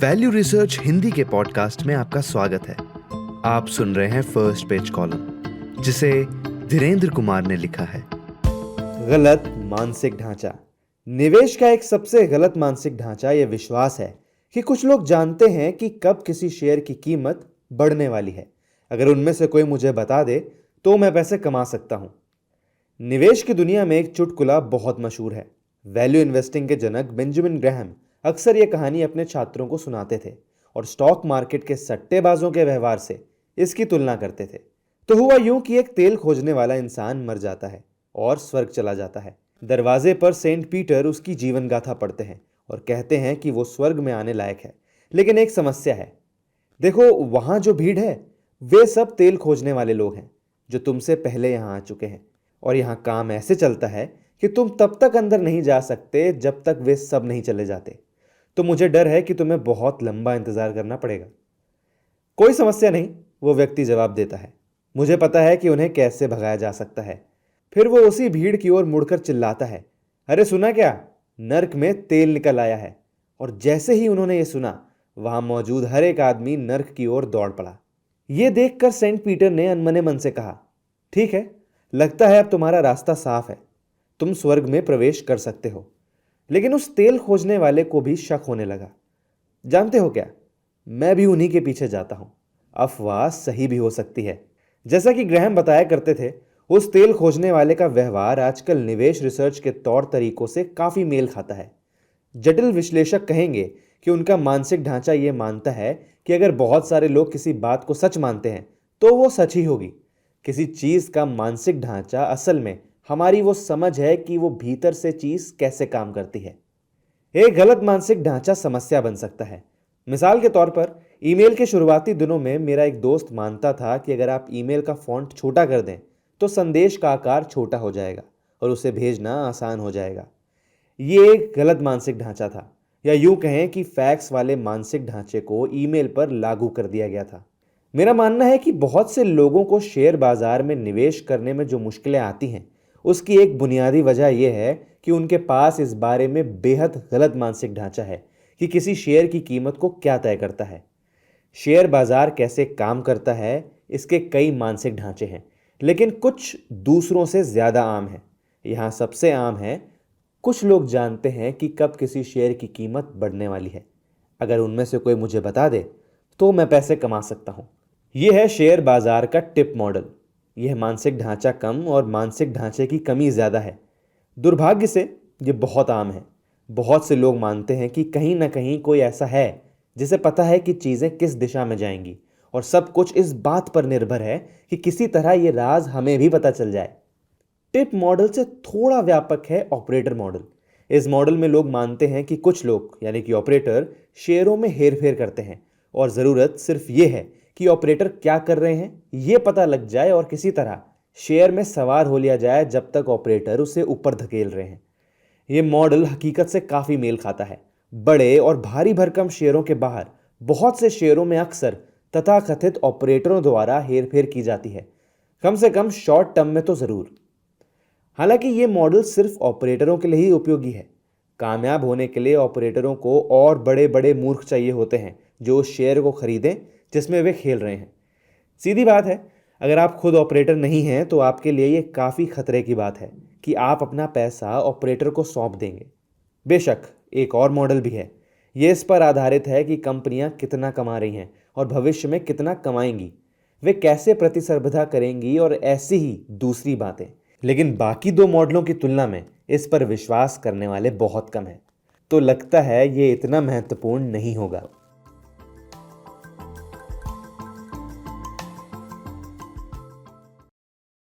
Value research Hindi के podcast में आपका स्वागत है। आप सुन रहे हैं फर्स्ट पेज कॉलम, जिसे धीरेन्द्र कुमार ने लिखा है। गलत मानसिक ढांचा। निवेश का एक सबसे गलत मानसिक ढांचा यह विश्वास है कि कुछ लोग जानते हैं कि कब किसी शेयर की कीमत बढ़ने वाली है। अगर उनमें से कोई मुझे बता दे तो मैं पैसे कमा सकता हूं। निवेश की दुनिया में एक चुटकुला बहुत मशहूर है। वैल्यू इन्वेस्टिंग के जनक बेंजामिन ग्राहम अक्सर यह कहानी अपने छात्रों को सुनाते थे और स्टॉक मार्केट के सट्टेबाजों के व्यवहार से इसकी तुलना करते थे। तो हुआ यूं कि एक तेल खोजने वाला इंसान मर जाता है और स्वर्ग चला जाता है। दरवाजे पर सेंट पीटर उसकी जीवन गाथा पढ़ते हैं और कहते हैं कि वो स्वर्ग में आने लायक है, लेकिन एक समस्या है। देखो, वहां जो भीड़ है वे सब तेल खोजने वाले लोग हैं जो तुमसे पहले यहां आ चुके हैं, और यहां काम ऐसे चलता है कि तुम तब तक अंदर नहीं जा सकते जब तक वे सब नहीं चले जाते। तो मुझे डर है कि तुम्हें बहुत लंबा इंतजार करना पड़ेगा। कोई समस्या नहीं, वो व्यक्ति जवाब देता है। मुझे पता है कि उन्हें कैसे भगाया जा सकता है। फिर वो उसी भीड़ की ओर मुड़कर चिल्लाता है, अरे सुना क्या, नर्क में तेल निकल आया है। और जैसे ही उन्होंने ये सुना, वहां मौजूद हर एक आदमी नर्क की ओर दौड़ पड़ा। ये देखकर सेंट पीटर ने अनमने मन से कहा, ठीक है, लगता है अब तुम्हारा रास्ता साफ है, तुम स्वर्ग में प्रवेश कर सकते हो। लेकिन उस तेल खोजने वाले को भी शक होने लगा। जानते हो क्या, मैं भी उन्हीं के पीछे जाता हूं। अफवाह सही भी हो सकती है। जैसा कि ग्राहम बताया करते थे, उस तेल खोजने वाले का व्यवहार आजकल निवेश रिसर्च के तौर तरीकों से काफी मेल खाता है। जटिल विश्लेषक कहेंगे कि उनका मानसिक ढांचा यह मानता है कि अगर बहुत सारे लोग किसी बात को सच मानते हैं तो वो सच ही होगी। किसी चीज का मानसिक ढांचा असल में हमारी वो समझ है कि वो भीतर से चीज कैसे काम करती है। एक गलत मानसिक ढांचा समस्या बन सकता है। मिसाल के तौर पर, ईमेल के शुरुआती दिनों में मेरा एक दोस्त मानता था कि अगर आप ईमेल का फॉन्ट छोटा कर दें तो संदेश का आकार छोटा हो जाएगा और उसे भेजना आसान हो जाएगा। ये एक गलत मानसिक ढांचा था, या यूं कहें कि फैक्स वाले मानसिक ढांचे को ईमेल पर लागू कर दिया गया था। मेरा मानना है कि बहुत से लोगों को शेयर बाजार में निवेश करने में जो मुश्किलें आती हैं, उसकी एक बुनियादी वजह यह है कि उनके पास इस बारे में बेहद गलत मानसिक ढांचा है कि किसी शेयर की कीमत को क्या तय करता है। शेयर बाजार कैसे काम करता है, इसके कई मानसिक ढांचे हैं, लेकिन कुछ दूसरों से ज्यादा आम है। यहां सबसे आम है, कुछ लोग जानते हैं कि कब किसी शेयर की कीमत बढ़ने वाली है। अगर उनमें से कोई मुझे बता दे तो मैं पैसे कमा सकता हूं। यह है शेयर बाजार का टिप मॉडल। यह मानसिक ढांचा कम और मानसिक ढांचे की कमी ज्यादा है। दुर्भाग्य से यह बहुत आम है। बहुत से लोग मानते हैं कि कहीं ना कहीं कोई ऐसा है जिसे पता है कि चीजें किस दिशा में जाएंगी, और सब कुछ इस बात पर निर्भर है कि किसी तरह यह राज हमें भी पता चल जाए। टिप मॉडल से थोड़ा व्यापक है ऑपरेटर मॉडल। इस मॉडल में लोग मानते हैं कि कुछ लोग, यानी कि ऑपरेटर, शेयरों में हेरफेर करते हैं और जरूरत सिर्फ यह है कि ऑपरेटर क्या कर रहे हैं यह पता लग जाए और किसी तरह शेयर में सवार हो लिया जाए जब तक ऑपरेटर उसे ऊपर धकेल रहे हैं। यह मॉडल हकीकत से काफी मेल खाता है। बड़े और भारी भरकम शेयरों के बाहर बहुत से शेयरों में अक्सर तथाकथित ऑपरेटरों द्वारा हेरफेर की जाती है, कम से कम शॉर्ट टर्म में तो जरूर। हालांकि यह मॉडल सिर्फ ऑपरेटरों के लिए ही उपयोगी है। कामयाब होने के लिए ऑपरेटरों को और बड़े बड़े मूर्ख चाहिए होते हैं जो उस शेयर को खरीदें जिसमें वे खेल रहे हैं। सीधी बात है, अगर आप खुद ऑपरेटर नहीं हैं तो आपके लिए यह काफी खतरे की बात है कि आप अपना पैसा ऑपरेटर को सौंप देंगे। बेशक एक और मॉडल भी है। यह इस पर आधारित है कि कंपनियां कितना कमा रही हैं और भविष्य में कितना कमाएंगी, वे कैसे प्रतिस्पर्धा करेंगी और ऐसी ही दूसरी बातें। लेकिन बाकी दो मॉडलों की तुलना में इस पर विश्वास करने वाले बहुत कम हैं। तो लगता है ये इतना महत्वपूर्ण नहीं होगा।